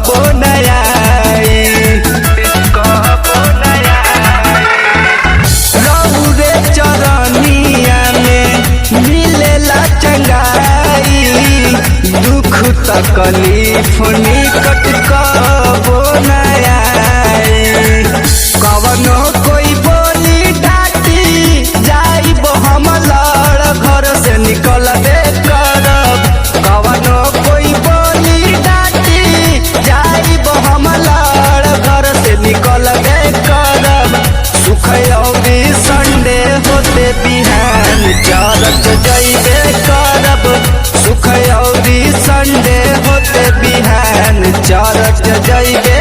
कहबो नया रौरे चरनिया में मिलेला चंगाई दुख तकलीफ निकट कहबो नया कवनो कोई बोली डाटी जाइब हम लड़ घर से निकलबे करब कवनो कोई बोली डाटी जाइब हम लड़ घर से निकलबे करब सुख अउरी संडे होते बिहान चरच जइबे करब सुख अउरी संडे होते बिहान चरच जइबे